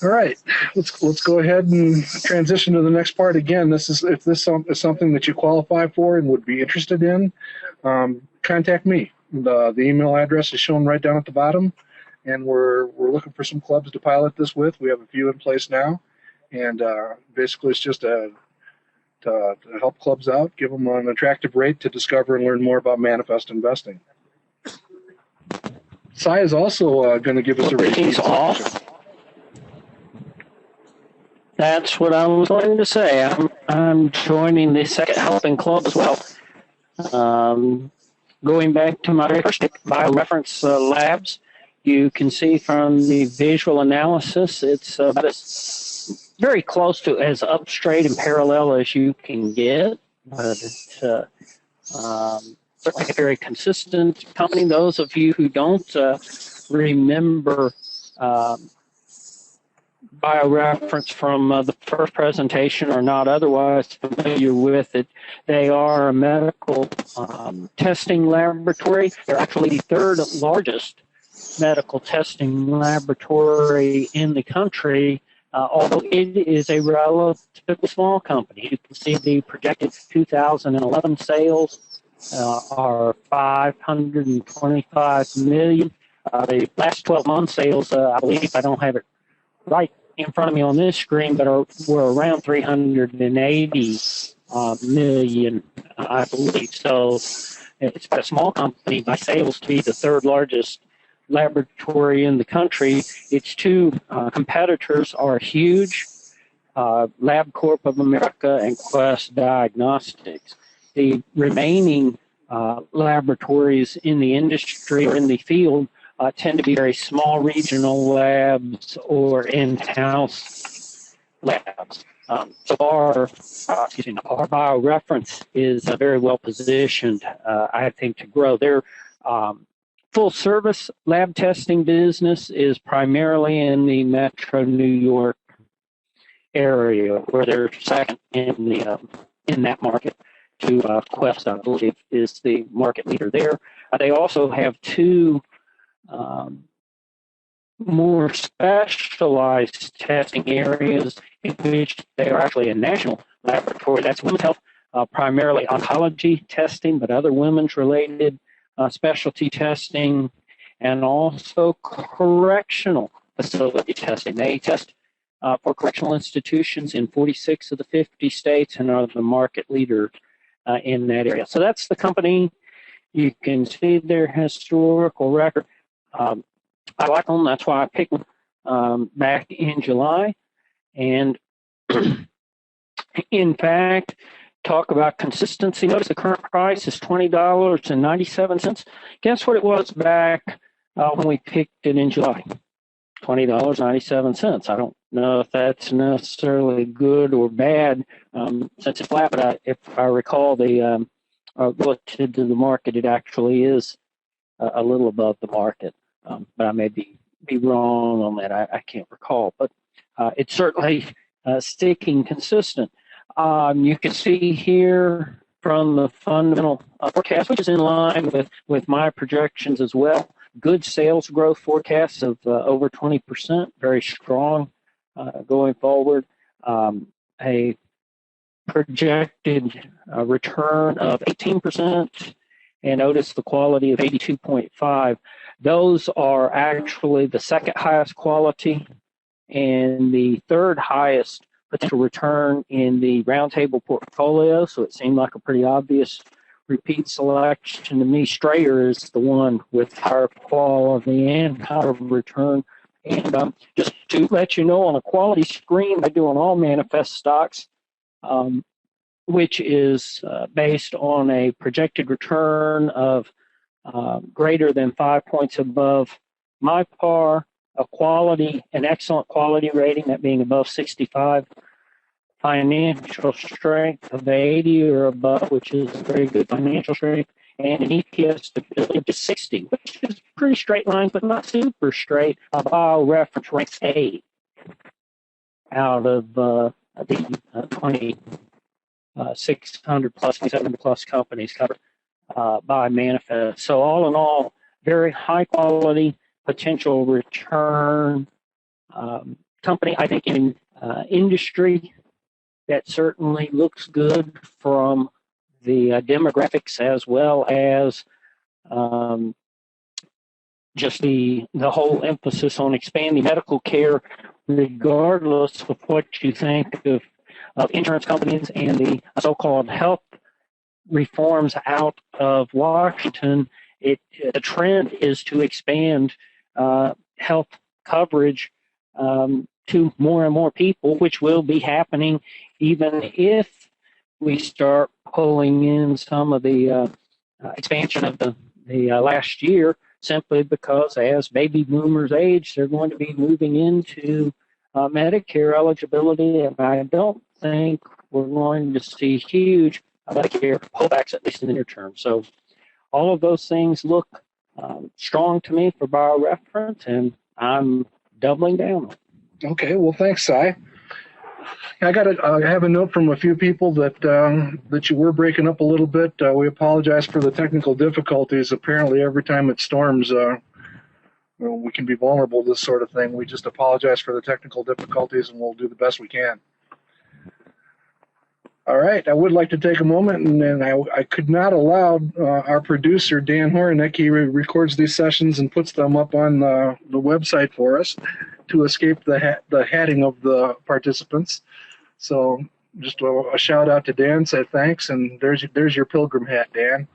All right, let's go ahead and transition to the next part. Again, if this is something that you qualify for and would be interested in, contact me. The email address is shown right down at the bottom, and we're looking for some clubs to pilot this with. We have a few in place now, and basically it's just to help clubs out, give them an attractive rate to discover and learn more about manifest investing. Cy is also going to give us a repeat. That's what I was going to say. I'm joining the second helping club as well. Going back to my first bioreference labs, you can see from the visual analysis, it's very close to as up straight and parallel as you can get, but it's certainly a very consistent company. Those of you who don't remember bioreference from the first presentation or not otherwise familiar with it, they are a medical testing laboratory. They're actually the third largest medical testing laboratory in the country, although it is a relatively small company. You can see the projected 2011 sales are $525 million. The last 12-month sales, I believe, I don't have it right in front of me on this screen, but were around $380 million, I believe. So it's a small company by sales to be the third largest laboratory in the country. Its two competitors are huge, LabCorp of America and Quest Diagnostics. The remaining laboratories in the industry or in the field tend to be very small regional labs or in-house labs. So our bioreference is very well positioned, I think, to grow. Their full-service lab testing business is primarily in the Metro New York area, where they're second in that market to Quest, I believe, is the market leader there. They also have two more specialized testing areas in which they are actually a national laboratory. That's women's health, primarily oncology testing, but other women's related specialty testing, and also correctional facility testing. They test for correctional institutions in 46 of the 50 states and are the market leader in that area. So that's the company. You can see their historical record. I like them. That's why I picked them back in July. And in fact, talk about consistency. Notice the current price is $20.97. Guess what it was back when we picked it in July? $20.97. I don't know if that's necessarily good or bad since it's flat, but if I recall the relative to the market, it actually is a little above the market. But I may be wrong on that. I can't recall. But it's certainly sticking consistent. You can see here from the fundamental forecast, which is in line with my projections as well. Good sales growth forecasts of over 20%, very strong going forward. A projected return of 18%, and notice the quality of 82.5. Those are actually the second highest quality and the third highest potential return in the Roundtable portfolio, so it seemed like a pretty obvious repeat selection to me. Strayer is the one with higher quality and higher return. And just to let you know, on a quality screen I do on all manifest stocks, which is based on a projected return of greater than 5 points above my par, an excellent quality rating, that being above 65, financial strength of 80 or above, which is very good financial strength, and an EPS stability of 60, which is pretty straight line, but not super straight. BioReference ranks A out of the 600 plus, 700 plus companies covered by Manifest. So all in all, very high quality potential return company, I think, in industry that certainly looks good from the demographics as well as just the whole emphasis on expanding medical care, regardless of what you think of insurance companies and the so-called health reforms out of Washington. The trend is to expand health coverage to more and more people, which will be happening even if we start pulling in some of the expansion of the last year, simply because as baby boomers age, they're going to be moving into Medicare eligibility, and I don't think we're going to see huge Medicare pullbacks, at least in the near term. So all of those things look strong to me for BioReference, and I'm doubling down. Okay, well, thanks, Cy. I have a note from a few people that you were breaking up a little bit. We apologize for the technical difficulties. Apparently, every time it storms, we can be vulnerable to this sort of thing. We just apologize for the technical difficulties, and we'll do the best we can. All right, I would like to take a moment, and I could not allow our producer, Dan Hornick, he records these sessions and puts them up on the website for us, to escape the hatting of the participants. So just a shout out to Dan, say thanks, and there's your pilgrim hat, Dan.